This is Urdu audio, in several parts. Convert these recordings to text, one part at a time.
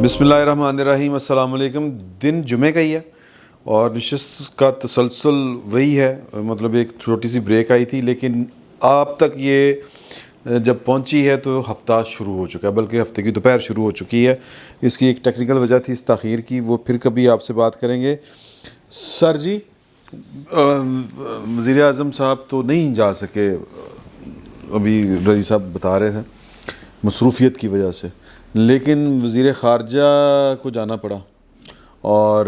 بسم اللہ الرحمن الرحیم. السلام علیکم. دن جمعے کا ہی ہے اور نشست کا تسلسل وہی ہے. مطلب ایک چھوٹی سی بریک آئی تھی لیکن آپ تک یہ جب پہنچی ہے تو ہفتہ شروع ہو چکا ہے، بلکہ ہفتے کی دوپہر شروع ہو چکی ہے. اس کی ایک ٹیکنیکل وجہ تھی اس تاخیر کی، وہ پھر کبھی آپ سے بات کریں گے. سر جی، وزیر اعظم صاحب تو نہیں جا سکے، ابھی رضی صاحب بتا رہے تھے مصروفیت کی وجہ سے، لیکن وزیر خارجہ کو جانا پڑا اور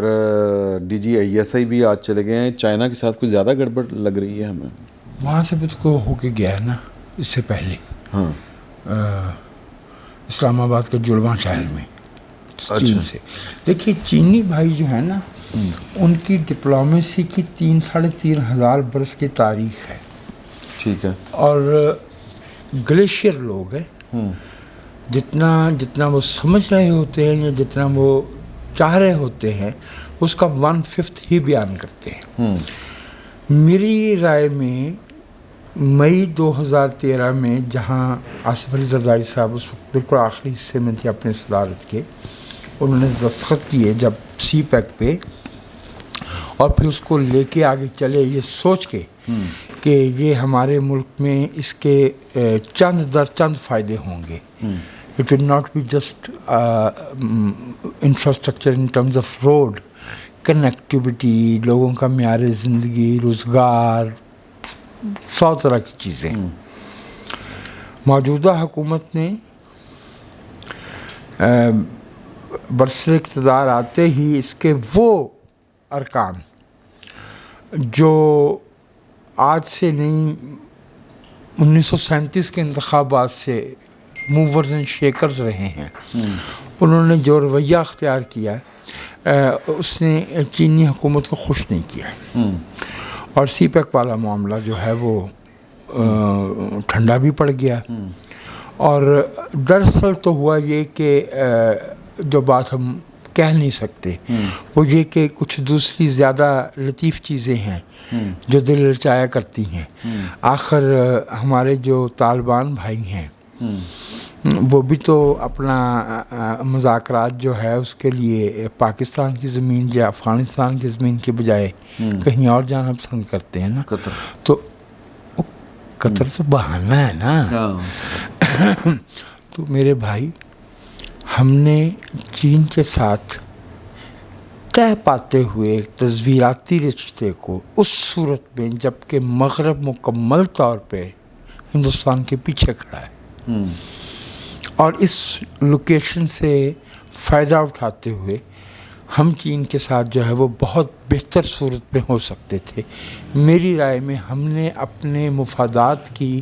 D G I S I بھی آج چلے گئے ہیں. چائنا کے ساتھ کوئی زیادہ گڑبڑ لگ رہی ہے ہمیں. وہاں سے بھی تو ہو کے گیا ہے نا اس سے پہلے. ہاں، اسلام آباد کے جڑواں شہر میں چین سے. دیکھیے چینی بھائی جو ہے نا، ان کی ڈپلومیسی کی 3,500 برس کی تاریخ ہے. ٹھیک ہے. اور گلیشیئر لوگ ہیں. جتنا وہ سمجھ رہے ہوتے ہیں یا جتنا وہ چاہ رہے ہوتے ہیں اس کا 1/5 ہی بیان کرتے ہیں. میری رائے میں مئی 2013 میں جہاں آصف علی زرداری صاحب اس وقت بالکل آخری حصے میں تھے اپنے صدارت کے، انہوں نے دستخط کیے جب سی پیک پہ، اور پھر اس کو لے کے آگے چلے یہ سوچ کے کہ یہ ہمارے ملک میں اس کے چند در چند فائدے ہوں گے. It will not be just infrastructure in terms of road, connectivity, لوگوں کا معیار زندگی، روزگار، 100 طرح کی چیزیں. موجودہ حکومت نے برسر اقتدار آتے ہی اس کے وہ ارکان جو آج سے نہیں 1937 کے انتخابات سے موورز اینڈ شیکرز رہے ہیں، انہوں نے جو رویہ اختیار کیا اس نے چینی حکومت کو خوش نہیں کیا. اور سی پیک والا معاملہ جو ہے وہ ٹھنڈا بھی پڑ گیا. اور دراصل تو ہوا یہ کہ جو بات ہم کہہ نہیں سکتے وہ یہ کہ کچھ دوسری زیادہ لطیف چیزیں ہیں جو دل لچایا کرتی ہیں. آخر ہمارے جو طالبان بھائی ہیں وہ بھی تو اپنا مذاکرات جو ہے اس کے لیے پاکستان کی زمین یا افغانستان کی زمین کے بجائے کہیں اور جانا پسند کرتے ہیں نا. تو قطر تو بہانہ ہے نا. تو میرے بھائی، ہم نے چین کے ساتھ طے پاتے ہوئے ایک تصویراتی رشتے کو اس صورت میں جب کہ مغرب مکمل طور پہ ہندوستان کے پیچھے کھڑا ہے، اور اس لوکیشن سے فائدہ اٹھاتے ہوئے ہم چین کے ساتھ جو ہے وہ بہت بہتر صورت میں ہو سکتے تھے. میری رائے میں ہم نے اپنے مفادات کی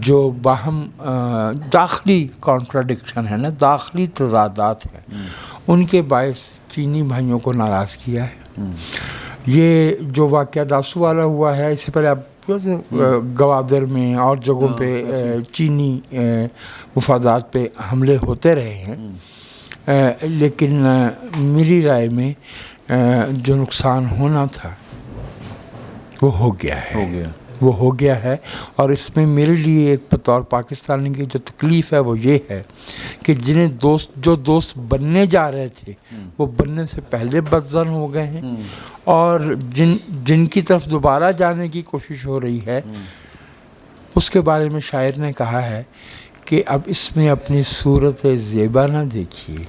جو باہم داخلی کانٹراڈکشن ہے نا، داخلی تضادات ہیں، ان کے باعث چینی بھائیوں کو ناراض کیا ہے. یہ جو واقعہ داسو والا ہوا ہے، اس سے پہلے اب گوادر میں اور جگہوں پہ چینی مفادات پہ حملے ہوتے رہے ہیں، لیکن میری رائے میں جو نقصان ہونا تھا وہ ہو گیا ہے. اور اس میں میرے لیے ایک بطور پاکستانی کی جو تکلیف ہے وہ یہ ہے کہ جو دوست بننے جا رہے تھے وہ بننے سے پہلے بدظن ہو گئے ہیں، اور جن کی طرف دوبارہ جانے کی کوشش ہو رہی ہے اس کے بارے میں شاعر نے کہا ہے کہ اب اس میں اپنی صورت زیبا نہ دیکھیے،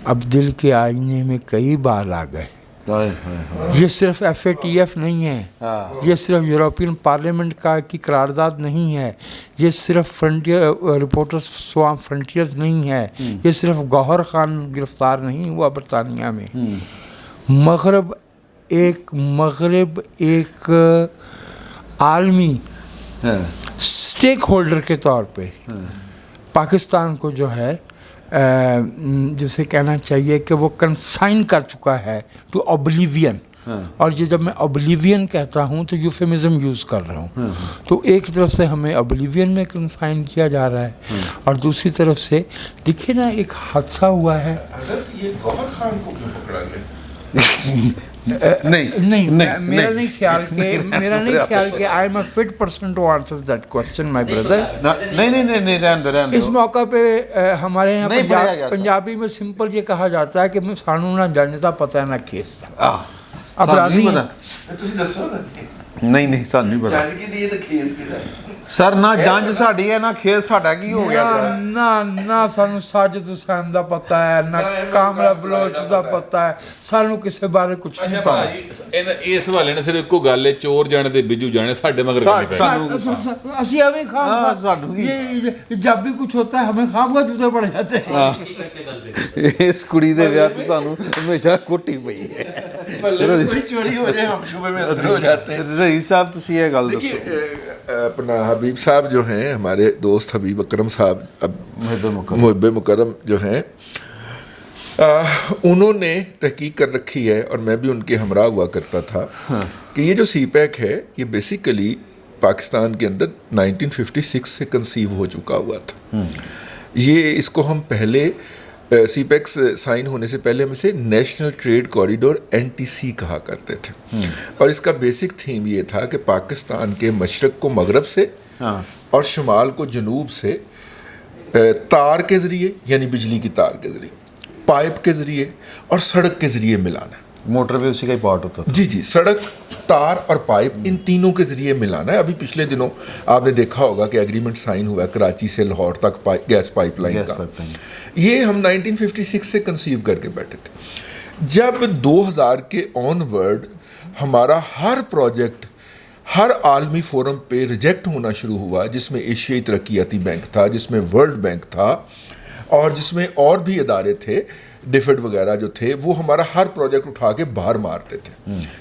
اب دل کے آئینے میں کئی بال آ گئے. یہ صرف FATF نہیں ہے، یہ صرف یورپین پارلیمنٹ کی قرارداد نہیں ہے، یہ صرف فرنٹیئر رپورٹرز سوام فرنٹیئرز نہیں ہے، یہ صرف گوہر خان گرفتار نہیں ہوا برطانیہ میں. مغرب ایک عالمی سٹیک ہولڈر کے طور پہ پاکستان کو جو ہے جسے کہنا چاہیے کہ وہ کنسائن کر چکا ہے ٹو اوبلیوین. اور یہ جب میں اوبلیوین کہتا ہوں تو یوفیمزم یوز کر رہا ہوں. تو ایک طرف سے ہمیں اوبلیوین میں کنسائن کیا جا رہا ہے، اور دوسری طرف سے دیکھیے نا ایک حادثہ ہوا ہے. حضرت یہ گوہر خان کو کیوں پکڑا گیا؟ نہیں میرا نہیں خیال کہ I am a fit person to answer that question my brother. نہیں اس موقع پہ ہمارے یہاں پنجابی میں سمپل یہ کہا جاتا ہے کہ سانو نہ جانتا پتہ نہ کیس تھا. اب راضی نہیں سانو نہیں پتا سر. نہ جانچ ساڈی ہے نہ کھیت ساڈا کی ہو گیا. نہ سانو ساجد حسین دا پتہ ہے نہ کامرا بلوچ دا پتہ ہے. سانو کسے بارے کچھ نہیں پتا. اس والے نے صرف ایک گل ہے چور جانے تے بجو جانے ساڈے مگر اسی ہمیں جب بھی کچھ ہوتا ہے ہمیں خواب کا جوتے پڑ جاتے ہیں. اس کڑی دے ویاہ تے سانو ہمیشہ کوٹی پئی ہے. چوری ہو جائے ہم شبے میں اندر ہو جاتے ہیں. رئیس صاحب تسی یہ گل دسو. اپنا حبیب صاحب جو ہیں ہمارے دوست حبیب اکرم صاحب اب محب مکرم جو ہیں انہوں نے تحقیق کر رکھی ہے اور میں بھی ان کے ہمراہ ہوا کرتا تھا کہ یہ جو سی پیک ہے یہ بیسیکلی پاکستان کے اندر 1956 سے کنسیو ہو چکا ہوا تھا. یہ اس کو ہم پہلے سی پیک سائن ہونے سے پہلے ہم اسے نیشنل ٹریڈ کوریڈور NTC کہا کرتے تھے. اور اس کا بیسک تھیم یہ تھا کہ پاکستان کے مشرق کو مغرب سے اور شمال کو جنوب سے تار کے ذریعے یعنی بجلی کی تار کے ذریعے پائپ کے ذریعے اور سڑک کے ذریعے ملانا ہے. موٹر وے اسی کا ہی پارٹ ہوتا تھا. جی سڑک تار اور پائپ ان تینوں کے ذریعے ملانا ہے. ابھی پچھلے دنوں آپ نے دیکھا ہوگا کہ ایگریمنٹ سائن ہوا ہے کراچی سے لاہور تک گیس پائپ لائن کا. یہ ہم 1956 سے کنسیو کر کے بیٹھے تھے. جب 2000 کے آن ورڈ ہمارا ہر پروجیکٹ ہر عالمی فورم پہ ریجیکٹ ہونا شروع ہوا جس میں ایشیائی ترقیاتی بینک تھا جس میں ورلڈ بینک تھا اور جس میں اور بھی ادارے تھے ڈیفڈ وغیرہ جو تھے وہ ہمارا ہر پروجیکٹ اٹھا کے باہر مارتے تھے.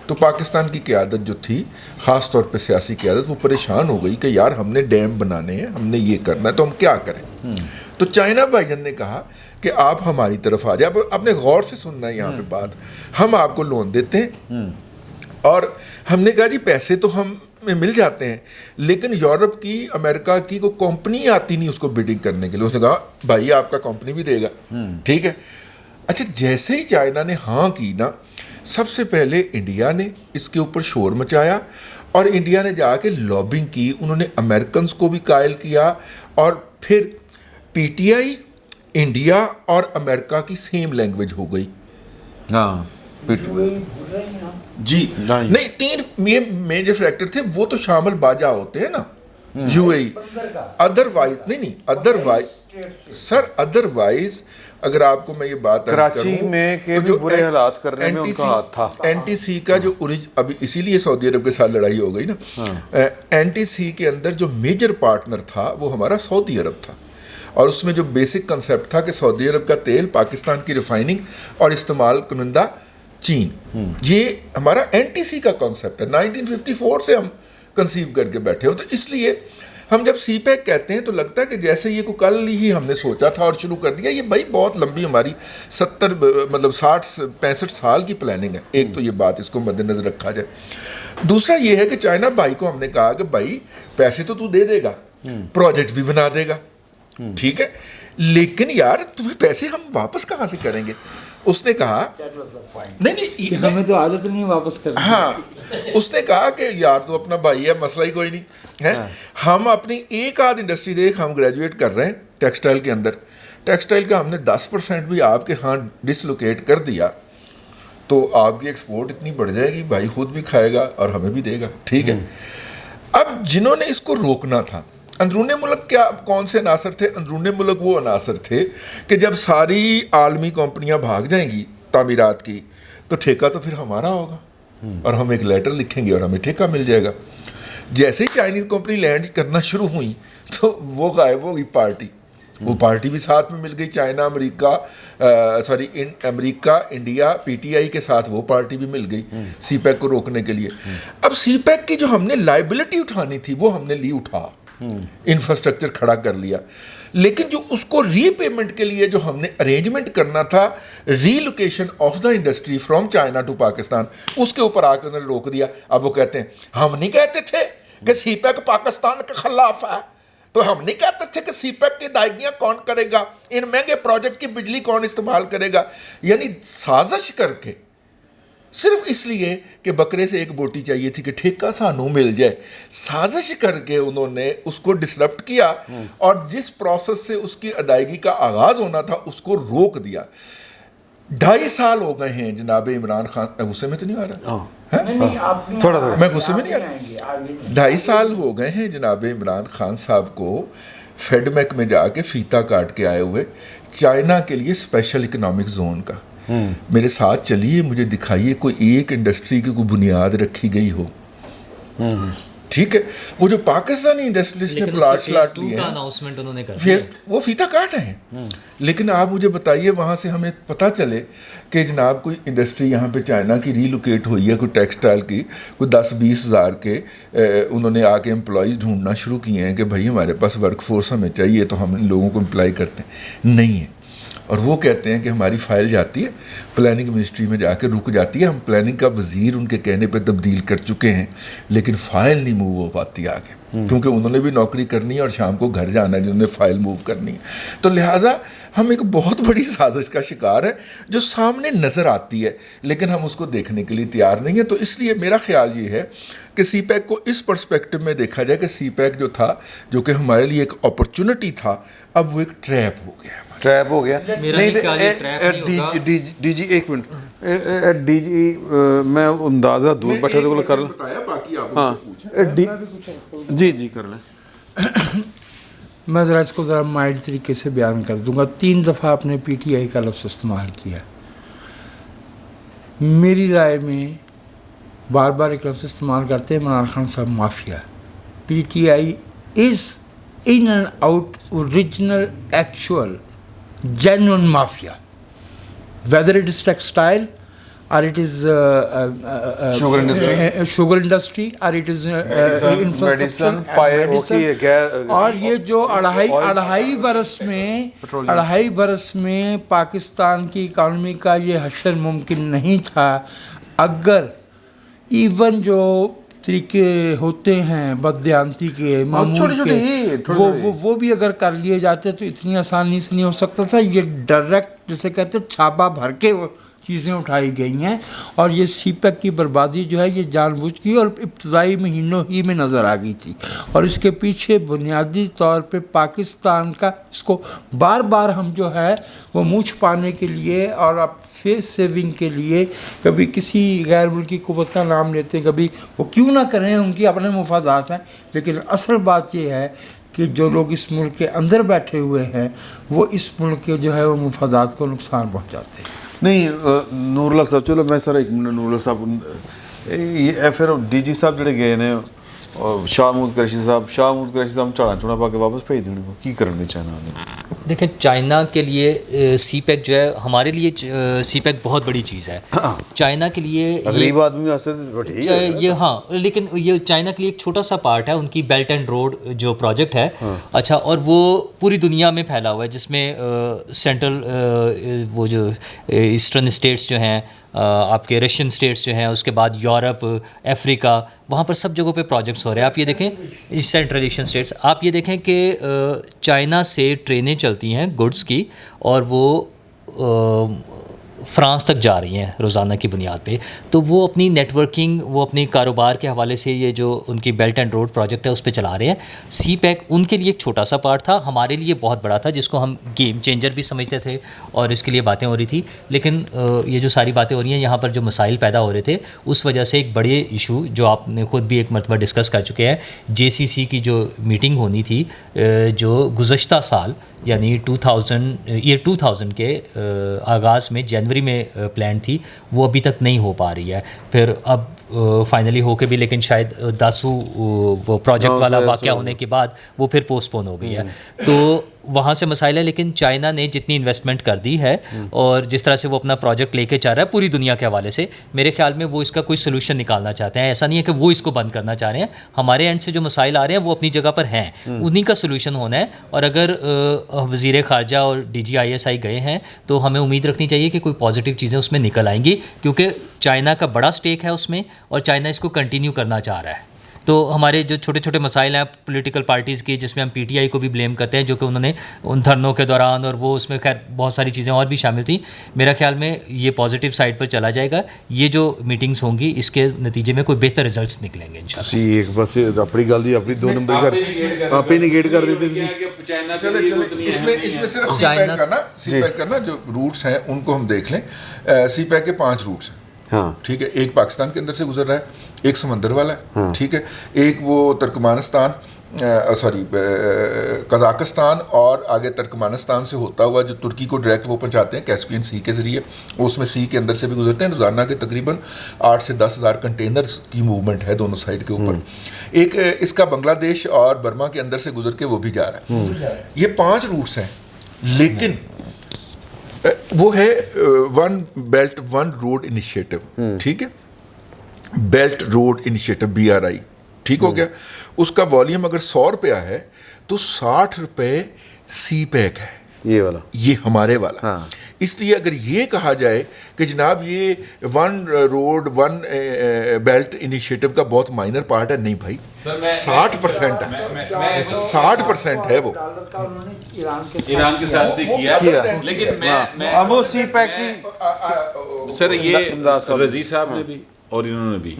تو پاکستان کی قیادت جو تھی خاص طور پہ سیاسی قیادت وہ پریشان ہو گئی کہ یار ہم نے ڈیم بنانے ہیں ہم نے یہ کرنا ہے تو ہم کیا کریں. تو چائنا بھائی جان نے کہا کہ آپ ہماری طرف آ جائے. اب اپنے غور سے سننا ہے یہاں پہ بات. ہم آپ کو لون دیتے ہیں اور ہم نے کہا جی پیسے تو ہم میں مل جاتے ہیں لیکن یورپ کی امریکہ کی کوئی کمپنی آتی نہیں اس کو بیڈنگ کرنے کے لیے. اس نے کہا بھائی آپ کا کمپنی بھی دے گا ٹھیک ہے. اچھا جیسے ہی چائنا نے ہاں کی نا سب سے پہلے انڈیا نے اس کے اوپر شور مچایا اور انڈیا نے جا کے لابنگ کی. انہوں نے امریکنز کو بھی قائل کیا اور پھر PTI انڈیا اور امریکہ کی سیم لینگویج ہو گئی. ہاں جی نہیں 3 یہ میجر فیکٹر تھے. وہ تو شامل باجا ہوتے ہیں نا UAE ادروائز نہیں ادروائز سر ادروائز اگر آپ کو میں یہ بات کراچی میں کے بھی برے حالات کرنے میں ان کا ہاتھ تھا. NTC کا جو ابھی اسی لیے سعودی عرب کے ساتھ لڑائی ہو گئی نا. NTC کے اندر جو میجر پارٹنر تھا وہ ہمارا سعودی عرب تھا اور اس میں جو بیسک کنسیپٹ تھا کہ سعودی عرب کا تیل پاکستان کی ریفائننگ اور استعمال کنندہ چین. یہ ہمارا NTC کا کانسیپٹ ہے. 1954 سے ہم کنسیو کر کے بیٹھے ہو. تو اس لیے ہم جب سی پیک کہتے ہیں تو لگتا ہے کہ جیسے یہ کو کل ہی ہم نے سوچا تھا اور شروع کر دیا. یہ بھائی بہت لمبی ہماری 60-65 سال کی پلاننگ ہے. ایک تو یہ بات اس کو مد نظر رکھا جائے. دوسرا یہ ہے کہ چائنا بھائی کو ہم نے کہا کہ بھائی پیسے تو دے دے گا پروجیکٹ بھی بنا دے گا ٹھیک ہے لیکن یار تمہیں پیسے ہم واپس کہاں سے کریں گے. اس نے کہا نہیں ہمیں تو عادت نہیں واپس کرنا. ہاں اس نے کہا کہ یار تو اپنا بھائی ہے مسئلہ ہی کوئی نہیں ہے. ہم اپنی ایک آدھ انڈسٹری دیکھ ہم گریجویٹ کر رہے ہیں ٹیکسٹائل کے اندر. ٹیکسٹائل کا ہم نے 10% بھی آپ کے ہاں ڈسلوکیٹ کر دیا تو آپ کی ایکسپورٹ اتنی بڑھ جائے گی بھائی خود بھی کھائے گا اور ہمیں بھی دے گا ٹھیک ہے. اب جنہوں نے اس کو روکنا تھا اندرون ملک کیا کون سے عناصر تھے. اندرون ملک وہ عناصر تھے کہ جب ساری عالمی کمپنیاں بھاگ جائیں گی تعمیرات کی تو ٹھیکہ تو پھر ہمارا ہوگا اور ہم ایک لیٹر لکھیں گے اور ہمیں ٹھیکہ مل جائے گا. جیسے ہی چائنیز کمپنی لینڈ کرنا شروع ہوئی تو وہ غائب ہو گئی پارٹی. وہ پارٹی بھی ساتھ میں مل گئی. چائنا امریکہ انڈیا PTI کے ساتھ وہ پارٹی بھی مل گئی سی پیک کو روکنے کے لیے. اب سی پیک کی جو ہم نے لائبلٹی اٹھانی تھی وہ ہم نے لی اٹھا انفراسٹرکچر کھڑا کر لیا لیکن جو اس کو ری پیمنٹ کے لیے جو ہم نے ارینجمنٹ کرنا تھا relocation of the industry from China to Pakistan اس کے اوپر آ کے انہوں نے روک دیا. اب وہ کہتے ہیں ہم نہیں کہتے تھے کہ سی پیک پاکستان کے خلاف ہے تو ہم نہیں کہتے تھے کہ سی پیک کی ادائیگیاں کون کرے گا ان مہنگے پروجیکٹ کی بجلی کون استعمال کرے گا. یعنی سازش کر کے صرف اس لیے کہ بکرے سے ایک بوٹی چاہیے تھی کہ ٹھیکہ سانوں مل جائے. سازش کر کے انہوں نے اس کو ڈسرپٹ کیا اور جس پروسیس سے اس کی ادائیگی کا آغاز ہونا تھا اس کو روک دیا. 2.5 سال ہو گئے ہیں جناب عمران خان. غصے میں تو نہیں آ رہا؟ تھوڑا تھوڑا میں غصے میں نہیں آ رہا. 2.5 سال ہو گئے ہیں جناب عمران خان صاحب کو فیڈ میک میں جا کے فیتا کاٹ کے آئے ہوئے چائنا کے لیے اسپیشل اکنامک زون کا. میرے ساتھ چلیے, مجھے دکھائیے کوئی ایک انڈسٹری کی کوئی بنیاد رکھی گئی ہو. ٹھیک ہے, وہ جو پاکستانی انڈسٹریلسٹ نے پلاٹ شلاٹ لیے ہیں وہ فیتا کاٹ ہیں. لیکن آپ مجھے بتائیے وہاں سے ہمیں پتہ چلے کہ جناب کوئی انڈسٹری یہاں پہ چائنا کی ری لوکیٹ ہوئی ہے, کوئی ٹیکسٹائل کی, کوئی 10-20 ہزار کے انہوں نے آ کے امپلائیز ڈھونڈنا شروع کیے ہیں کہ بھائی ہمارے پاس ورک فورس ہمیں چاہیے تو ہم ان لوگوں کو امپلائی کرتے ہیں. نہیں ہے. اور وہ کہتے ہیں کہ ہماری فائل جاتی ہے پلاننگ منسٹری میں جا کے رک جاتی ہے, ہم پلاننگ کا وزیر ان کے کہنے پہ تبدیل کر چکے ہیں, لیکن فائل نہیں موو ہو پاتی آگے, کیونکہ انہوں نے بھی نوکری کرنی ہے اور شام کو گھر جانا ہے جنہوں نے فائل موو کرنی ہے. تو لہٰذا ہم ایک بہت بڑی سازش کا شکار ہے جو سامنے نظر آتی ہے لیکن ہم اس کو دیکھنے کے لیے تیار نہیں ہیں. تو اس لیے میرا خیال یہ ہے کہ سی پیک کو اس پرسپیکٹو میں دیکھا جائے کہ سی پیک جو تھا, جو کہ ہمارے لیے ایک اپرچونٹی تھا, اب وہ ایک ٹریپ ہو گیا. ٹریپ ہو گیا. نہیں ڈی جی ایک منٹ, ڈی جی میں اندازہ دور بیٹھے تو کر لیں. ہاں جی جی کر لیں. میں ذرا اس کو ذرا مائلڈ طریقے سے بیان کر دوں گا. 3 دفعہ آپ نے پی ٹی آئی کا لفظ استعمال کیا. میری رائے میں بار بار ایک لفظ استعمال کرتے ہیں عمران خان صاحب mafia. P T I is in and out original actual genuine mafia, whether it is textile or it is sugar industry or it is infrastructure medicine. اور یہ جو اڑھائی برس میں پاکستان کی اکانومی کا یہ حشر ممکن نہیں تھا اگر ایون جو طریقے ہوتے ہیں بددیانتی کے معمول کے وہ بھی اگر کر لیے جاتے تو اتنی آسانی سے نہیں ہو سکتا تھا. یہ ڈائریکٹ جسے کہتے چھاپا بھر کے چیزیں اٹھائی گئی ہیں اور یہ سی پیک کی بربادی جو ہے یہ جان بوجھ کی اور ابتدائی مہینوں ہی میں نظر آ گئی تھی. اور اس کے پیچھے بنیادی طور پہ پاکستان کا اس کو بار بار ہم جو ہے وہ منہ چھپانے کے لیے اور اب فیس سیونگ کے لیے کبھی کسی غیر ملکی قوت کا نام لیتے ہیں, کبھی وہ کیوں نہ کریں, ان کی اپنے مفادات ہیں. لیکن اصل بات یہ ہے کہ جو لوگ اس ملک کے اندر بیٹھے ہوئے ہیں وہ اس ملک کے جو ہے وہ مفادات کو نقصان پہنچاتے ہیں. نہیں نور اللہ صاحب, چلو میں سر ایک منٹ, نور اللہ صاحب یہ پھر ڈی جی صاحب جڑے گئے نے شاہ محمود قریشی صاحب چڑھا پا کے واپس بھیج دینے کو کی کرنے چائنا نے. دیکھیں چائنا کے لیے سی پیک جو ہے, ہمارے لیے سی پیک بہت بڑی چیز ہے. چائنا کے لیے غریب آدمی یہ ہاں, لیکن یہ چائنا کے لیے ایک چھوٹا سا پارٹ ہے ان کی بیلٹ اینڈ روڈ جو پروجیکٹ ہے. اچھا, اور وہ پوری دنیا میں پھیلا ہوا ہے جس میں سینٹرل وہ جو ایسٹرن اسٹیٹس جو ہیں, آپ کے رشین اسٹیٹس جو ہیں, اس کے بعد یورپ, افریقہ, وہاں پر سب جگہوں پہ پروجیکٹس ہو رہے ہیں. آپ یہ دیکھیں سینٹرل ایشین اسٹیٹس, آپ یہ دیکھیں کہ چائنا سے ٹرینیں چلتی ہیں گڈس کی اور وہ فرانس تک جا رہی ہیں روزانہ کی بنیاد پہ. تو وہ اپنی نیٹ ورکنگ, وہ اپنی کاروبار کے حوالے سے یہ جو ان کی بیلٹ اینڈ روڈ پروجیکٹ ہے اس پہ چلا رہے ہیں. سی پیک ان کے لیے ایک چھوٹا سا پارٹ تھا, ہمارے لیے بہت بڑا تھا جس کو ہم گیم چینجر بھی سمجھتے تھے اور اس کے لیے باتیں ہو رہی تھی. لیکن یہ جو ساری باتیں ہو رہی ہیں یہاں پر جو مسائل پیدا ہو رہے تھے اس وجہ سے ایک بڑے ایشو جو آپ نے خود بھی ایک مرتبہ ڈسکس کر چکے ہیں, JCC کی جو میٹنگ ہونی تھی جو گزشتہ سال یعنی 2000 کے آغاز میں جنوری میں پلان تھی, وہ ابھی تک نہیں ہو پا رہی ہے. پھر اب فائنلی ہو کے بھی لیکن شاید داسو وہ پروجیکٹ والا واقعہ ہونے کے بعد وہ پھر پوسٹ پون ہو گئی ہے. تو وہاں سے مسائل ہے. لیکن چائنا نے جتنی انویسٹمنٹ کر دی ہے اور جس طرح سے وہ اپنا پروجیکٹ لے کے چاہ رہا ہے پوری دنیا کے حوالے سے, میرے خیال میں وہ اس کا کوئی سلوشن نکالنا چاہتے ہیں. ایسا نہیں ہے کہ وہ اس کو بند کرنا چاہ رہے ہیں. ہمارے اینڈ سے جو مسائل آ رہے ہیں وہ اپنی جگہ پر ہیں, انہی کا سلوشن ہونا ہے. اور اگر وزیر خارجہ اور DGISI گئے ہیں تو ہمیں امید رکھنی چاہیے کہ کوئی پازیٹیو چیزیں اس میں نکل آئیں گی, کیونکہ چائنا کا بڑا سٹیک ہے اس میں اور چائنا اس کو کنٹینیو کرنا چاہ رہا ہے. تو ہمارے جو چھوٹے چھوٹے مسائل ہیں پولیٹیکل پارٹیز کے، جس میں ہم پی ٹی آئی کو بھی بلیم کرتے ہیں، جو کہ انہوں نے ان دھرنوں کے دوران، اور وہ اس میں خیر بہت ساری چیزیں اور بھی شامل تھیں، میرا خیال میں یہ پازیٹیو سائڈ پر چلا جائے گا. یہ جو میٹنگس ہوں گی اس کے نتیجے میں کوئی بہتر رزلٹس نکلیں گے انشاءاللہ. سی ایک بس اپنی گل دی اپنی 2 نمبر کر آپ ہی نگیٹ کر دیتے تھے. اس میں صرف سی پیک کرنا جو روٹس ہیں ان کو ہم دیکھ لیں. سی پیک کے 5 روٹس ہیں. ہاں ٹھیک ہے. ایک پاکستان کے اندر سے گزر رہا ہے، ایک سمندر والا ہے، ٹھیک ہے، ایک وہ ترکمانستان قزاقستان اور آگے ترکمانستان سے ہوتا ہوا جو ترکی کو ڈائریکٹ وہ پہنچاتے ہیں کیسپین سی کے ذریعے، اس میں سی کے اندر سے بھی گزرتے ہیں. روزانہ کے تقریباً 8 سے 10 ہزار کنٹینرز کی موومنٹ ہے دونوں سائڈ کے اوپر. ایک اس کا بنگلہ دیش اور برما کے اندر سے گزر کے وہ بھی جا رہا ہے. یہ 5 روٹس ہیں، لیکن وہ ہے one belt one road initiative. ٹھیک ہے، بیلٹ روڈ انیشیٹو BRI. ٹھیک ہو گیا. اس کا والیوم اگر 100 روپیہ ہے تو 60 روپے سی پیک ہے، یہ والا، یہ ہمارے والا. اس لیے اگر یہ کہا جائے کہ جناب یہ one road one belt initiative کا بہت مائنر پارٹ ہے، نہیں بھائی، 60% ہے، 60% ہے وہ. ایران کے ساتھ بھی کیا، لیکن میں اب وہ سی پیک کی سر یہ رضی صاحب نے بھی اور انہوں نے بھی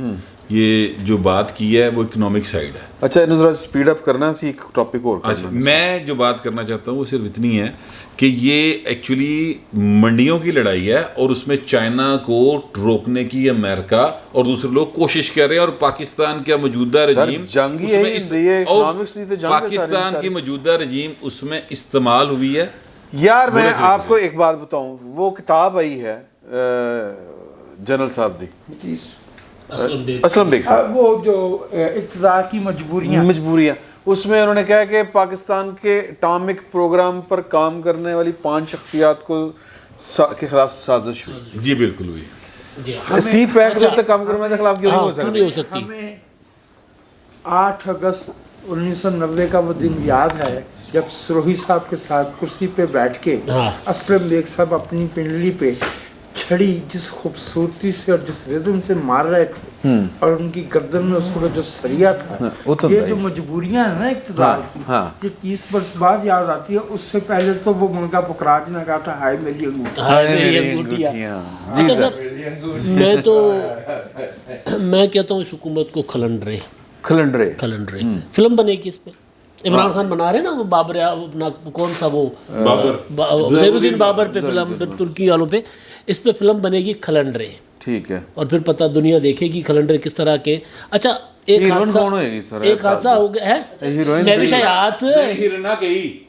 یہ جو بات کی ہے وہ اکنامک سائڈ ہے. اچھا انہوں ذرا اسپیڈ اپ کرنا سی ایک ٹاپک اور. اچھا میں جو بات کرنا چاہتا ہوں وہ صرف اتنی ہے کہ یہ ایکچولی منڈیوں کی لڑائی ہے اور اس میں چائنا کو روکنے کی امریکہ اور دوسرے لوگ کوشش کر رہے ہیں، اور پاکستان کا موجودہ رجیم پاکستان کی موجودہ رجیم اس میں استعمال ہوئی ہے. یار میں آپ کو ایک بات بتاؤں، وہ کتاب آئی ہے جنرل صاحب دی اسلم بیگ صاحب، وہ جو اقتدار کی مجبوریاں، اس میں انہوں نے کہا کہ پاکستان کے اٹامک پروگرام پر کام کرنے والی 5 شخصیات کے خلاف سازش ہوئی. جی بالکل ہوئی. سی پیک جو تک کام کرنے کے خلاف کیوں نہیں ہو سکتی؟ ہمیں 8 اگست 1990 کا وہ دن یاد ہے جب سروہی صاحب کے ساتھ کرسی پہ بیٹھ کے اسلم بیگ صاحب اپنی پنڈلی پہ چھڑی جس خوبصورتی سے اور جس ردم سے مار رہے تھے، اور ان کی گردن میں اس وقت جو سریا تھا. یہ جو مجبوریاں ہیں نا اقتدار کی، یہ 30 برس بعد یاد آتی ہے. اس سے پہلے تو وہ ملکہ پکراج نے کہا تھا ہائے میری انگوٹھیاں. اچھا سر، میں کہتا ہوں اس حکومت کو کھلنڈرے فلم بنے گی اس پہ. عمران خان بنا رہے نا وہ بابر، اپنا کون سا وہ زہیر الدین بابر پہ فلم، ترکی والوں پہ، اس پہ فلم بنے گی کھلنڈرے. ٹھیک ہے، اور پھر پتہ دنیا دیکھے گی کھلنڈرے کس طرح کے. اچھا ایک حادثہ ہو گیا ہے، میں بھی شاید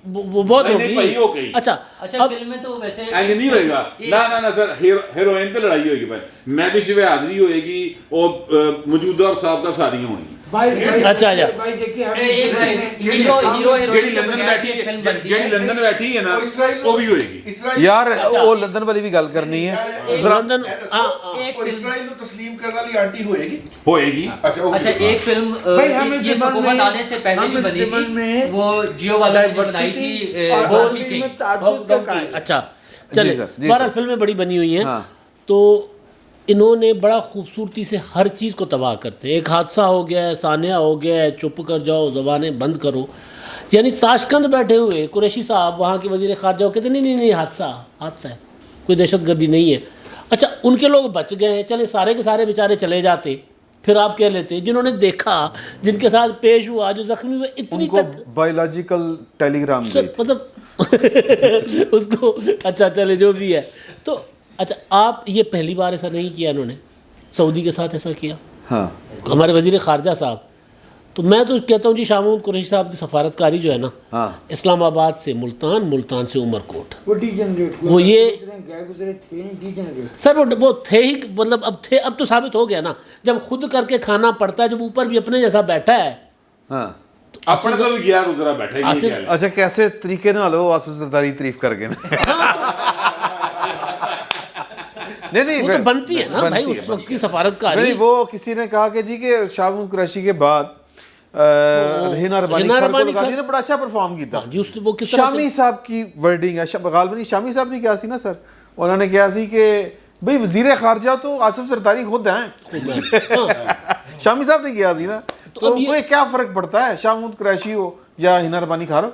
وہ بہت ہوگی. اچھا فلم میں تو ویسے نہیں ہوئے گا، نہ سر، ہیروئن پہ لڑائی ہوئے گی بھائی، میں بھی شب حاضری ہوئے گی اور موجودہ اور سابقہ ساریاں ہوئیں گی. اچھا لندن بیٹھی ہے نا وہ بھی ہوئے گی. یار وہ لندن والی بھی گل کرنی ہے. لندن اسرائیل کو تسلیم کرنے والی آنٹی ہوئے گی. اچھا ایک فلم یہ حکومت آنے سے پہلے بھی بنی تھی، وہ جیو والا نے جو بنائی تھی. اچھا چلے، بہرحال فلمیں بڑی بنی ہوئی ہیں. تو انہوں نے بڑا خوبصورتی سے ہر چیز کو تباہ کرتے. ایک حادثہ ہو گیا ہے، سانحہ ہو گیا ہے، چپ کر جاؤ، زبانیں بند کرو. یعنی تاشقند بیٹھے ہوئے قریشی صاحب وہاں کے وزیر خارجہ ہو کہتے نہیں حادثہ ہے، کوئی دہشت گردی نہیں ہے. اچھا ان کے لوگ بچ گئے ہیں، چلے سارے کے سارے بیچارے چلے جاتے. پھر آپ کہہ لیتے جنہوں نے دیکھا، جن کے ساتھ پیش ہوا، جو زخمی ہوئے، اتنی تک بایولوجیکل ٹیلی گرام مطلب اس کو. اچھا چلے جو بھی ہے. تو اچھا آپ یہ پہلی بار ایسا نہیں کیا، انہوں نے سعودی کے ساتھ ایسا کیا. ہاں ہمارے وزیر خارجہ صاحب. تو میں تو کہتا ہوں جی شاہ محمود قریشی صاحب کی سفارتکاری جو ہے نا، اسلام آباد سے ملتان سے عمر کوٹ، وہ یہ سر وہ تھے ہی، مطلب اب تو ثابت ہو گیا نا، جب خود کر کے کھانا پڑتا ہے، جب اوپر بھی اپنے جیسا بیٹھا ہے. اپنے تو گیا گزرا بیٹھا. اچھا کیسے طریقے نال ہو آصف زرداری تعریف کر کے نہیں وہ تو بنتی ہے نا بھائی اس وقت کی سفارتکاری. وہ کسی نے کہا کہ جی کہ شاہ محمود قریشی کے بعد ہینا ربانی نے بڑا اچھا پرفارم کیا. شامی صاحب کی ورڈنگ ہے، غالباً شامی صاحب نے کیا سی نا سر، انہوں نے کیا سی کہ بھئی وزیر خارجہ تو آصف زرداری خود ہیں. شامی صاحب نے کیا سی نا. تو کوئی کیا فرق پڑتا ہے شاہ محمود قریشی ہو یا ہنا ربانی کھارو؟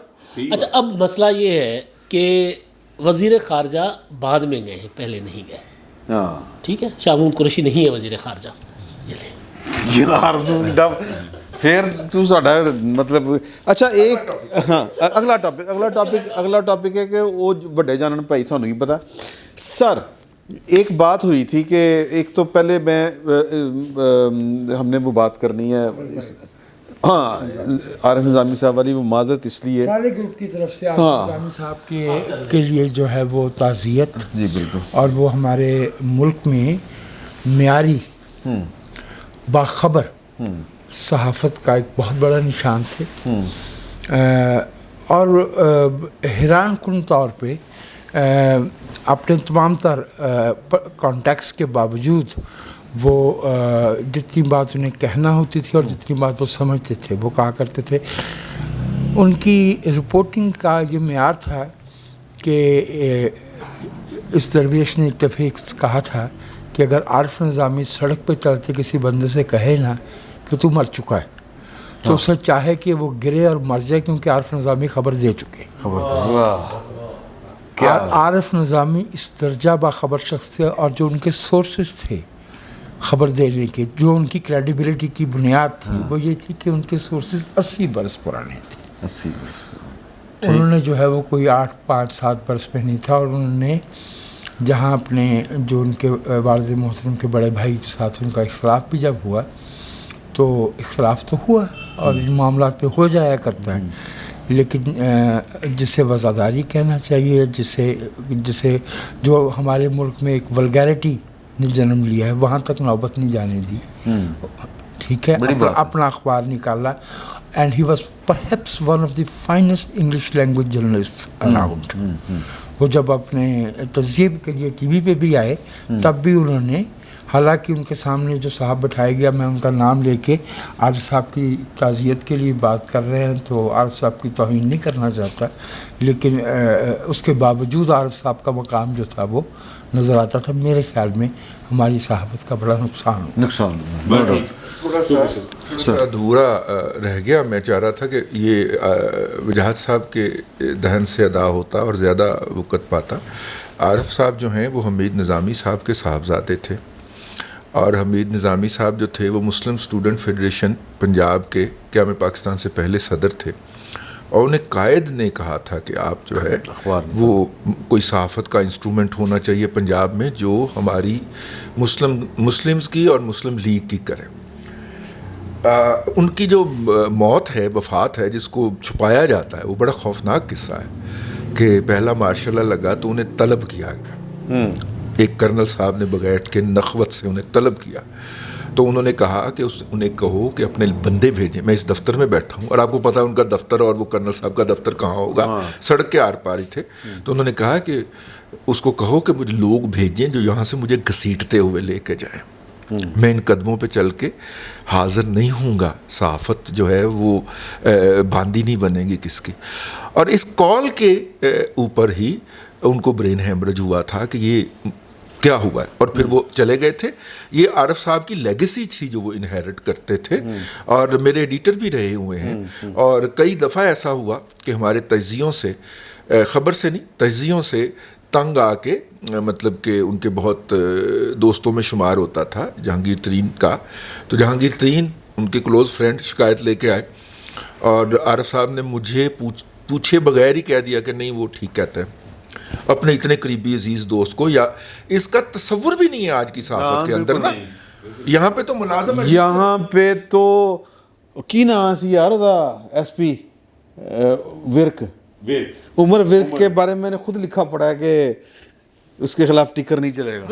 اچھا اب مسئلہ یہ ہے کہ وزیر خارجہ بعد میں گئے ہیں، پہلے نہیں گئے. ہاں ٹھیک ہے، شاہ محمود قریشی نہیں ہے وزیر خارجہ. یہ لے یار پھر تو ساڈا مطلب اچھا ایک ہاں اگلا ٹاپک ہے کہ وہ وڈے جانن بھائی سانوں ہی پتا. سر ایک بات ہوئی تھی کہ ایک تو پہلے میں ہم نے وہ بات کرنی ہے ہاں عارف نظامی صاحب والی وہ معذرت اس لیے سارے گروپ کی طرف سے عارف نظامی صاحب کے لیے جو ہے وہ تعزیت. جی بالکل. اور وہ ہمارے ملک میں معیاری باخبر صحافت کا ایک بہت بڑا نشان تھے. اور حیران کن طور پہ اپنے تمام تر کانٹیکس کے باوجود وہ جتنی بات انہیں کہنا ہوتی تھی اور جتنی بات وہ سمجھتے تھے وہ کہا کرتے تھے. ان کی رپورٹنگ کا یہ معیار تھا کہ اس درویش نے ایک دفعہ کہا تھا کہ اگر عارف نظامی سڑک پہ چلتے کسی بندے سے کہے نا کہ تو مر چکا ہے تو اسے چاہے کہ وہ گرے اور مر جائے کیونکہ عارف نظامی خبر دے چکے. عارف نظامی اس درجہ باخبر شخص تھے اور جو ان کے سورسز تھے خبر دینے کے، جو ان کی کریڈیبلٹی کی بنیاد تھی وہ یہ تھی کہ ان کے سورسز 80 برس پرانے تھے. 80 برس انہوں نے جو ہے وہ کوئی 8-5-7 برس پہ نہیں تھا. اور انہوں نے جہاں اپنے جو ان کے والد محترم کے بڑے بھائی کے ساتھ ان کا اختلاف بھی جب ہوا تو اختلاف تو ہوا اور ان معاملات پہ ہو جایا کرتا ہے، لیکن جسے وزاداری کہنا چاہیے، جسے جو ہمارے ملک میں ایک ولگیرٹی نے جنم لیا ہے وہاں تک نوبت نہیں جانے دی. ٹھیک ہے، اپنا اخبار نکالا. And he was perhaps one of the finest English language journalist around. وہ جب اپنے تجزیے کے لیے ٹی وی پہ بھی آئے تب بھی انہوں نے، حالانکہ ان کے سامنے جو صاحب بٹھایا گیا، میں ان کا نام لے کے عارف صاحب کی تعزیت کے لیے بات کر رہے ہیں تو عارف صاحب کی توہین نہیں کرنا چاہتا، لیکن اس کے باوجود عارف صاحب کا مقام جو تھا وہ نظر آتا تھا. میرے خیال میں ہماری صحافت کا بڑا نقصان تھوڑا سا ادھورا رہ گیا. میں چاہ رہا تھا کہ یہ وجاہت صاحب کے دہن سے ادا ہوتا اور زیادہ وقت پاتا. عارف صاحب جو ہیں وہ حمید نظامی صاحب کے صاحبزادے تھے اور حمید نظامی صاحب جو تھے وہ مسلم اسٹوڈنٹ فیڈریشن پنجاب کے قیام پاکستان سے پہلے صدر تھے. اور انہیں قائد نے کہا تھا کہ آپ جو ہے وہ کوئی صحافت کا انسٹرومنٹ ہونا چاہیے پنجاب میں جو ہماری مسلمز کی اور مسلم لیگ کی کرے. ان کی جو موت ہے، وفات ہے، جس کو چھپایا جاتا ہے، وہ بڑا خوفناک قصہ ہے کہ پہلا مارشل لا لگا تو انہیں طلب کیا گیا. ایک کرنل صاحب نے بغیر کے نخوت سے انہیں طلب کیا تو انہوں نے کہا کہ انہیں کہو کہ اپنے بندے بھیجیں. میں اس دفتر میں بیٹھا ہوں اور آپ کو پتا ہے ان کا دفتر اور وہ کرنل صاحب کا دفتر کہاں ہوگا، سڑک کے آر پار ہی تھے. تو انہوں نے کہا کہ اس کو کہو کہ مجھے لوگ بھیجیں جو یہاں سے مجھے گھسیٹتے ہوئے لے کے جائیں. میں ان قدموں پہ چل کے حاضر نہیں ہوں گا. صحافت جو ہے وہ باندی نہیں بنے گی کس کی. اور اس کال کے اوپر ہی ان کو برین ہیمرج ہوا تھا کہ یہ کیا ہوا ہے، اور پھر وہ چلے گئے تھے. یہ عارف صاحب کی لیگیسی تھی جو وہ انہیرٹ کرتے تھے اور میرے ایڈیٹر بھی رہے ہوئے ہیں. اور کئی دفعہ ایسا ہوا کہ ہمارے تجزیوں سے، خبر سے نہیں، تجزیوں سے تنگ آ کے، مطلب کہ ان کے بہت دوستوں میں شمار ہوتا تھا جہانگیر ترین کا. تو جہانگیر ترین ان کے کلوز فرینڈ شکایت لے کے آئے اور عارف صاحب نے مجھے پوچھے بغیر ہی کہہ دیا کہ نہیں وہ ٹھیک کہتے ہیں، اپنے اتنے قریبی عزیز دوست کو. یا اس کا تصور بھی نہیں ہے آج کی صحافت کے اندر نا. یہاں پہ تو ملازم ہے، یہاں پہ تو کی نام سی یار the S P work, Umar work کے بارے میں نے خود لکھا پڑا ہے کہ اس کے خلاف ٹکر نہیں چلے گا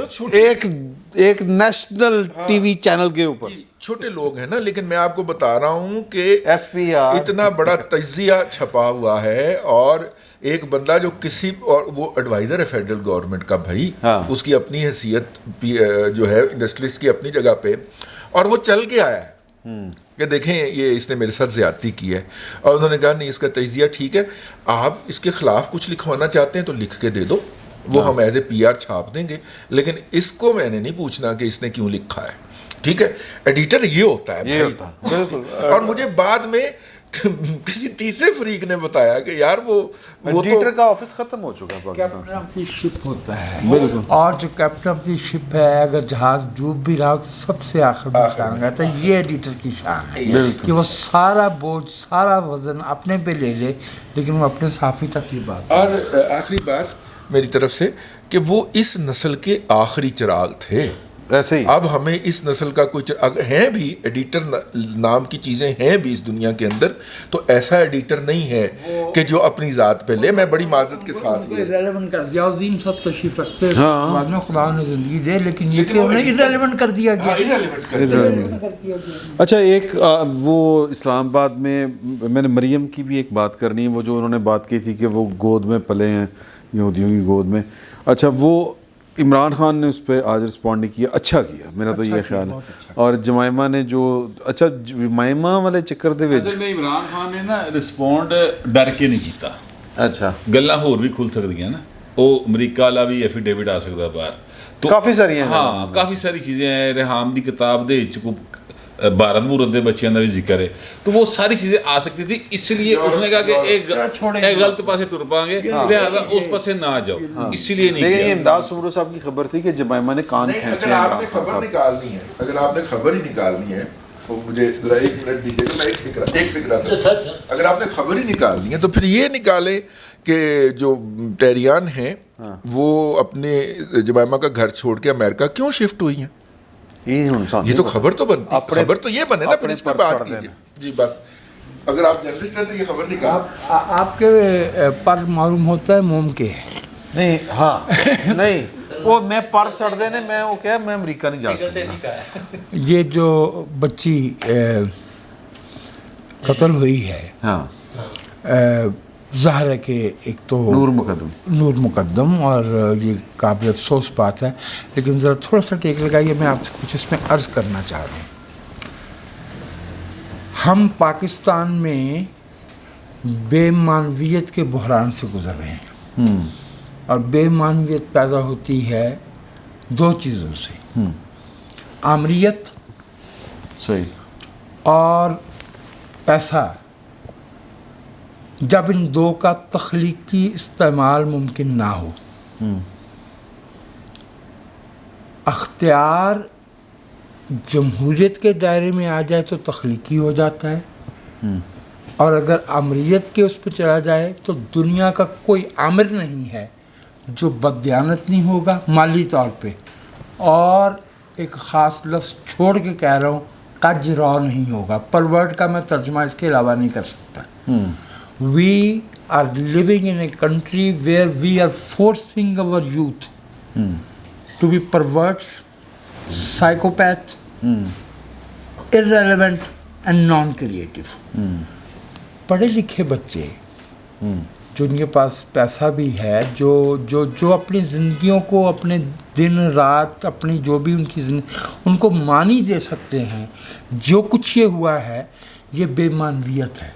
ایک نیشنل ٹی وی چینل کے اوپر. چھوٹے لوگ ہیں نا، لیکن میں آپ کو بتا رہا ہوں کہ ایس پی اتنا بڑا تجزیہ چھپا ہوا ہے اور ایک بندہ جو کسی، اور وہ ایڈوائزر ہے فیڈرل گورنمنٹ کا بھائی، اس کی اپنی حیثیت جو ہے انڈسٹریلسٹ کی اپنی جگہ پہ، اور وہ چل کے آیا ہے کہ دیکھیں یہ اس نے میرے ساتھ زیادتی کی ہے. اور انہوں نے کہا نہیں اس کا تجزیہ ٹھیک ہے، آپ اس کے خلاف کچھ لکھوانا چاہتے ہیں تو لکھ کے دے دو، وہ ہم ایز اے پی آر چھاپ دیں گے، لیکن اس کو میں نے نہیں پوچھنا کہ اس نے کیوں لکھا ہے. ٹھیک ہے, ایڈیٹر یہ ہوتا ہے یہ ہوتا ہے بالکل. اور مجھے بعد میں کسی تیسرے فریق نے بتایا کہ یار وہ ایڈیٹر کا آفس ختم ہو چکا ہے پاکستان کیپٹن آف دی شپ ہوتا ہے, اور جو کیپٹن آف دی شپ ہے اگر جہاز ڈوب بھی رہا ہو تو سب سے آخر میں شان گاتا ہے. یہ ایڈیٹر کی شان ہے کہ وہ سارا بوجھ سارا وزن اپنے پہ لے لے, لیکن وہ اپنے صحافی تک کی بات. اور آخری بات میری طرف سے کہ وہ اس نسل کے آخری چراغ تھے. ایسے ہی اب ہمیں اس نسل کا کچھ ہیں بھی ایڈیٹر نام کی چیزیں ہیں بھی اس دنیا کے اندر, تو ایسا ایڈیٹر نہیں ہے کہ جو اپنی ذات پہ لے. میں بڑی معذرت کے ساتھ ریلیونٹ کر ضیاء الدین صاحب تشریف رکھتے ہیں بعد میں, خدا نے زندگی دے, لیکن یہ کہ انہیں ارریلیونٹ کر دیا گیا. اچھا ایک وہ اسلام آباد میں نے مریم کی بھی ایک بات کرنی ہے, وہ جو انہوں نے بات کی تھی کہ وہ گود میں پلے ہیں یہودیوں کی گود میں. اچھا وہ عمران خان نے اس پہ آج رسپونڈ نہیں کیا, اچھا کیا میرا تو یہ خیال ہے. اور جمائمہ نے جو اچھا جمائمہ والے چکر دے وچ میں عمران خان نے نا رسپونڈ ڈر کے نہیں کیتا. اچھا گلاں ہور بھی کھل سکدیاں نا, وہ امریکہ والا بھی ایفیڈیوٹ آ سکدا باہر, تو کافی ساری ہیں. ہاں کافی ساری چیزیں ہیں. ریحام دی کتاب دے وچ کو بھارت مورت دے بچیاں دا بھی ذکر ہے, تو وہ ساری چیزیں آ سکتی تھی. اس لیے اس نے کہا کہ ایک غلط پاسے ٹر پائیں گے, لہٰذا اس پاسے نہ جاؤ, اسی لیے نہیں لیکن کیا. یہ امداد سمرو صاحب کی خبر تھی کہ جمائمہ نے کان کھینچے ہیں. اگر آپ نے خبر نکالنی ہے, اگر آپ نے خبر ہی نکالنی ہے تو مجھے ذرا 1 منٹ دیجیے کہ میں ایک فکرہ سے, اگر آپ نے خبر ہی نکالنی ہے تو پھر یہ نکالیں کہ جو ٹیریان ہیں وہ اپنے جمائمہ کا گھر چھوڑ کے امریکہ کیوں شفٹ ہوئی ہیں. یہ تو خبر تو بنتی, خبر تو یہ بنے نا, پھر اس پہ بات کیجیے. جی بس اگر آپ جرنلسٹ ہیں تو یہ خبر نکال. آپ کے پر معلوم ہوتا ہے موم کے نہیں, ہاں نہیں وہ میں پر سڑ دینے میں وہ کیا میں امریکہ نہیں جا سکتا. یہ جو بچی قتل ہوئی ہے, ہاں ظاہر ہے کہ ایک تو نور مقدم اور یہ قابل افسوس بات ہے, لیکن ذرا تھوڑا سا ٹیک لگائیے, میں آپ سے کچھ اس میں عرض کرنا چاہ رہا ہوں. ہم پاکستان میں بے معنویت کے بحران سے گزر رہے ہیں, اور بے معنویت پیدا ہوتی ہے 2 چیزوں سے, آمریت صحیح اور پیسہ. جب ان 2 کا تخلیقی استعمال ممکن نہ ہو, اختیار جمہوریت کے دائرے میں آ جائے تو تخلیقی ہو جاتا ہے, اور اگر امریت کے اس پہ چلا جائے تو دنیا کا کوئی عامر نہیں ہے جو بددیانت نہیں ہوگا مالی طور پہ. اور ایک خاص لفظ چھوڑ کے کہہ رہا ہوں, قج را نہیں ہوگا. پرورڈ کا میں ترجمہ اس کے علاوہ نہیں کر سکتا. We are living in a country where we are forcing our youth to be perverts, psychopath, irrelevant and non-creative. پڑھے لکھے بچے جو ان کے پاس پیسہ بھی ہے, جو اپنی زندگیوں کو, اپنے دن رات, اپنی جو بھی ان کی زندگی, ان کو معنی دے سکتے ہیں. جو کچھ یہ ہوا ہے یہ بے معنویت ہے,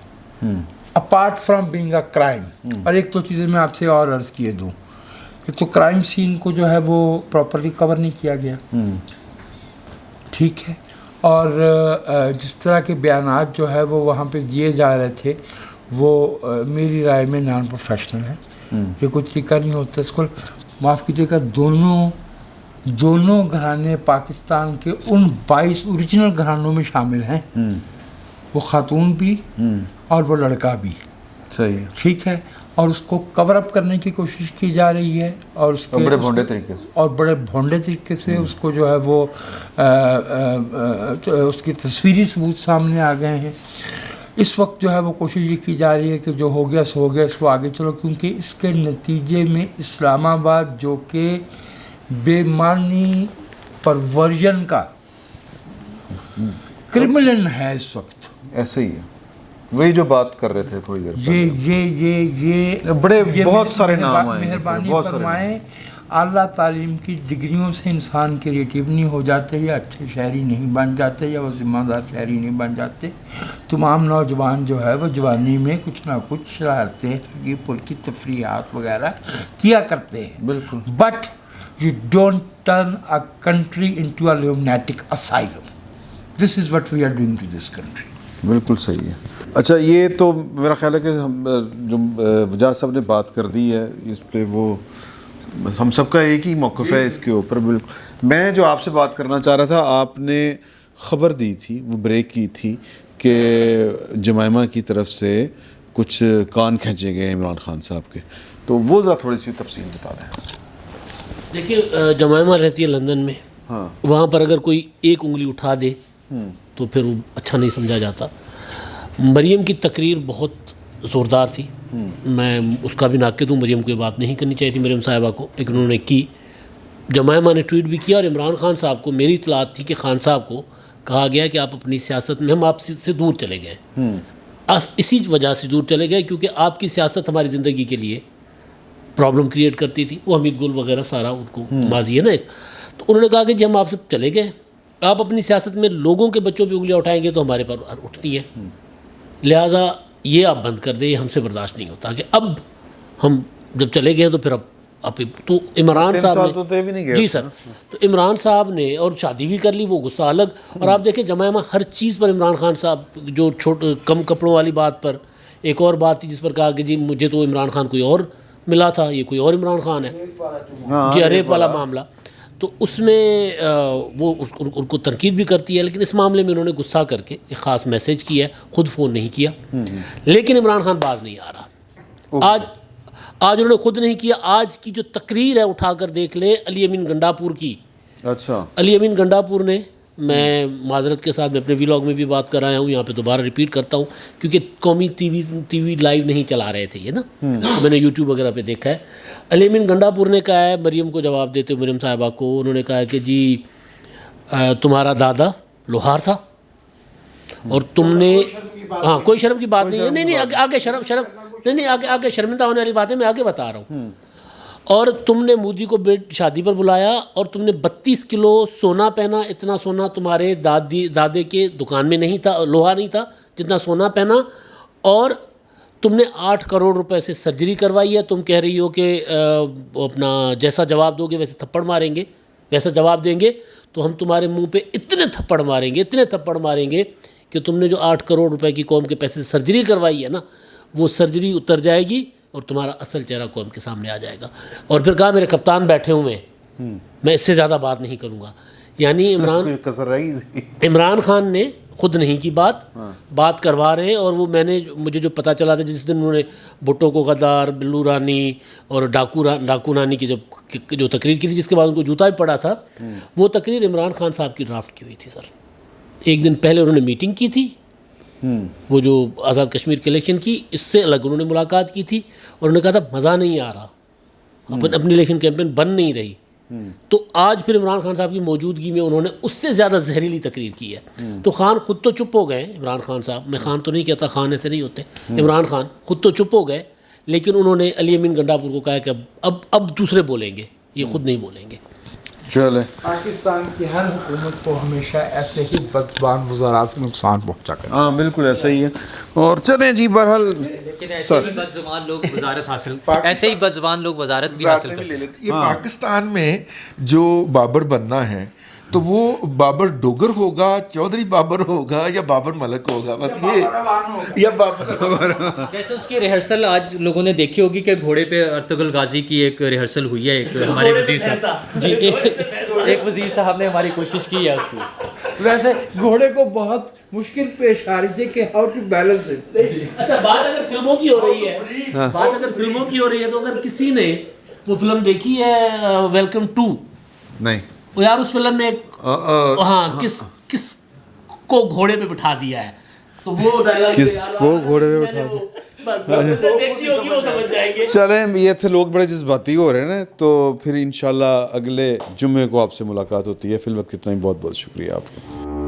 apart from being a crime. اور ایک 2 چیزیں میں آپ سے اور عرض کیے دوں. ایک تو کرائم سین کو جو ہے وہ پراپرلی کور نہیں کیا گیا, ٹھیک ہے, اور جس طرح کے بیانات جو ہے وہ وہاں پہ دیے جا رہے تھے وہ میری رائے میں نان پروفیشنل ہے. یہ کوئی طریقہ نہیں ہوتا. اس کو معاف کیجیے گا, دونوں گھرانے پاکستان کے ان 22 اوریجنل گھرانوں میں شامل ہیں, وہ خاتون بھی اور وہ لڑکا بھی. صحیح ہے, ٹھیک ہے, اور اس کو کور اپ کرنے کی کوشش کی جا رہی ہے, اور اس کے بڑے بھونڈے طریقے سے, اور بڑے بھونڈے طریقے سے اس کو جو ہے وہ اس کی تصویری ثبوت سامنے آ گئے ہیں. اس وقت جو ہے وہ کوشش یہ کی جا رہی ہے کہ جو ہو گیا سو ہو گیا, اس کو آگے چلو, کیونکہ اس کے نتیجے میں اسلام آباد جو کہ بے معنی پرورژن کا کرملن ہے اس وقت. ایسے ہی ہے, وہی جو بات کر رہے تھے تھوڑی دیر پہلے. یہ بڑے بہت سارے نام آئے, مہربانی فرمائیں. اعلیٰ تعلیم کی ڈگریوں سے انسان کریٹیو نہیں ہو جاتے, یا اچھے شہری نہیں بن جاتے, یا وہ ذمہ دار شہری نہیں بن جاتے. تمام نوجوان جو ہے وہ جوانی میں کچھ نہ کچھ شرارتیں, یہ پل کی تفریحات وغیرہ کیا کرتے ہیں. بالکل. But you don't turn a country into a lunatic asylum. This is what we are doing to this country. بالکل صحیح ہے. اچھا یہ تو میرا خیال ہے کہ ہم جو وجاہت صاحب نے بات کر دی ہے اس پہ وہ ہم سب کا ایک ہی موقف ہے اس کے اوپر. بالکل میں جو آپ سے بات کرنا چاہ رہا تھا, آپ نے خبر دی تھی, وہ بریک کی تھی کہ جمائمہ کی طرف سے کچھ کان کھینچے گئے عمران خان صاحب کے, تو وہ ذرا تھوڑی سی تفصیل بتا دیں. دیکھیے جمائمہ رہتی ہے لندن میں, وہاں پر اگر کوئی ایک انگلی اٹھا دے تو پھر وہ اچھا نہیں سمجھا جاتا. مریم کی تقریر بہت زوردار تھی, میں اس کا بھی ناقد ہوں, مریم کو یہ بات نہیں کرنی چاہیے تھی مریم صاحبہ کو, لیکن انہوں نے کی. جمائمہ نے ٹویٹ بھی کیا, اور عمران خان صاحب کو میری اطلاعات تھی کہ خان صاحب کو کہا گیا کہ آپ اپنی سیاست میں, ہم آپ سے دور چلے گئے, اسی وجہ سے دور چلے گئے کیونکہ آپ کی سیاست ہماری زندگی کے لیے پرابلم کریٹ کرتی تھی. وہ حمید گل وغیرہ سارا ان کو ماضی ہے نا ایک, تو انہوں نے کہا کہ جی ہم آپ سے چلے گئے, آپ اپنی سیاست میں لوگوں کے بچوں پہ انگلیاں اٹھائیں گے تو ہمارے پر اٹھتی ہیں, لہٰذا یہ آپ بند کر دیں, یہ ہم سے برداشت نہیں ہوتا. کہ اب ہم جب چلے گئے تو پھر اب تو عمران صاحب نے, جی سر, تو عمران صاحب نے اور شادی بھی کر لی, وہ غصہ الگ. اور آپ دیکھیں جمائمہ ہر چیز پر عمران خان صاحب جو کم کپڑوں والی بات پر, ایک اور بات تھی جس پر کہا کہ جی مجھے تو عمران خان کوئی اور ملا تھا, یہ کوئی اور عمران خان ہے, جی ریپ والا معاملہ, تو اس میں وہ ان کو تنقید بھی کرتی ہے. لیکن اس معاملے میں انہوں نے غصہ کر کے ایک خاص میسیج کیا ہے, خود فون نہیں کیا, لیکن عمران خان باز نہیں آ رہا. آج انہوں نے خود نہیں کیا. آج کی جو تقریر ہے اٹھا کر دیکھ لیں علی امین گنڈاپور کی. اچھا, علی امین گنڈاپور نے, میں معذرت کے ساتھ میں اپنے ویلاگ میں بھی بات کر رہا ہوں, یہاں پہ دوبارہ ریپیٹ کرتا ہوں کیونکہ قومی ٹی وی لائیو نہیں چلا رہے تھے یہ نا, میں نے یوٹیوب وغیرہ پہ دیکھا ہے. علی امین گنڈاپور نے کہا ہے مریم کو جواب دیتے ہوئے, مریم صاحبہ کو, انہوں نے کہا ہے کہ جی تمہارا دادا لوہار تھا اور تم نے, ہاں کوئی شرم کی بات نہیں ہے, نہیں آگے شرم نہیں, آگے شرمندہ ہونے والی بات ہے, میں آگے بتا رہا ہوں. اور تم نے مودی کو شادی پر بلایا اور تم نے 32 کلو سونا پہنا, اتنا سونا تمہارے دادے کے دکان میں نہیں تھا, لوہا نہیں تھا جتنا سونا پہنا, اور تم نے 8 کروڑ روپے سے سرجری کروائی ہے. تم کہہ رہی ہو کہ اپنا جیسا جواب دو گے ویسے تھپڑ ماریں گے, ویسا جواب دیں گے تو ہم تمہارے منہ پہ اتنے تھپڑ ماریں گے کہ تم نے جو 8 کروڑ روپے کی قوم کے پیسے سے سرجری کروائی ہے نا, وہ سرجری اتر جائے گی اور تمہارا اصل چہرہ قوم کے سامنے آ جائے گا. اور پھر کہا میرے کپتان بیٹھے ہوئے ہیں, میں اس سے زیادہ بات نہیں کروں گا. یعنی عمران خان نے خود نہیں کی بات کروا رہے ہیں. اور وہ مجھے جو پتہ چلا تھا جس دن انہوں نے بھٹو کو غدار, بلو رانی اور ڈاکو نانی کی جو تقریر کی تھی, جس کے بعد ان کو جوتا بھی پڑا تھا, وہ تقریر عمران خان صاحب کی ڈرافٹ کی ہوئی تھی سر. ایک دن پہلے انہوں نے میٹنگ کی تھی, وہ جو آزاد کشمیر کے الیکشن کی, اس سے الگ انہوں نے ملاقات کی تھی, اور انہوں نے کہا تھا مزہ نہیں آ رہا, اپنی الیکشن کیمپین بن نہیں رہی. تو آج پھر عمران خان صاحب کی موجودگی میں انہوں نے اس سے زیادہ زہریلی تقریر کی ہے. تو خان خود تو چپ ہو گئے, عمران خان صاحب, میں خان تو نہیں کہتا, خان ایسے نہیں ہوتے, عمران خان خود تو چپ ہو گئے, لیکن انہوں نے علی امین گنڈاپور کو کہا کہ اب دوسرے بولیں گے, یہ خود نہیں بولیں گے. چلے پاکستان کی ہر حکومت کو ہمیشہ ایسے ہی بدزبان وزراء سے نقصان پہنچا کر, ہاں بالکل ایسا ہی ہے. اور چلیں جی بہرحال لیکن ایسے ہی بدزبان لوگ وزارت حاصل, ایسے ہی بدزبان لوگ وزارت بھی حاصل کرتے ہیں. یہ پاکستان میں جو بابر بننا ہے تو وہ بابر ڈوگر ہوگا, چودھری بابر ہوگا, یا بابر ملک ہوگا, بس یہ, یا بابر. جیسے اس کی ریہرسل آج لوگوں نے دیکھی ہوگی کہ گھوڑے پہ ارطغرل غازی کی ایک ریہرسل ہوئی ہے, ایک ہمارے وزیر صاحب, جی ایک وزیر صاحب نے ہماری کوشش کی ہے اس کی. ویسے گھوڑے کو بہت مشکل پیش آ رہی تھی کہ ہاؤ ٹو بیلنس اٹ. اچھا بات اگر فلموں کی ہو رہی ہے, تو اگر کسی نے وہ فلم دیکھی ہے ویلکم ٹو, نہیں وہ یار اس فلم میں ہاں کس کو گھوڑے پہ بٹھا دیا ہے, تو وہ کس کو گھوڑے پہ بٹھا دیا. چلیں یہ تھے لوگ بڑے جذباتی ہو رہے ہیں نا, تو پھر انشاءاللہ اگلے جمعے کو آپ سے ملاقات ہوتی ہے. فی الوقت اتنا ہی, بہت بہت شکریہ آپ کا.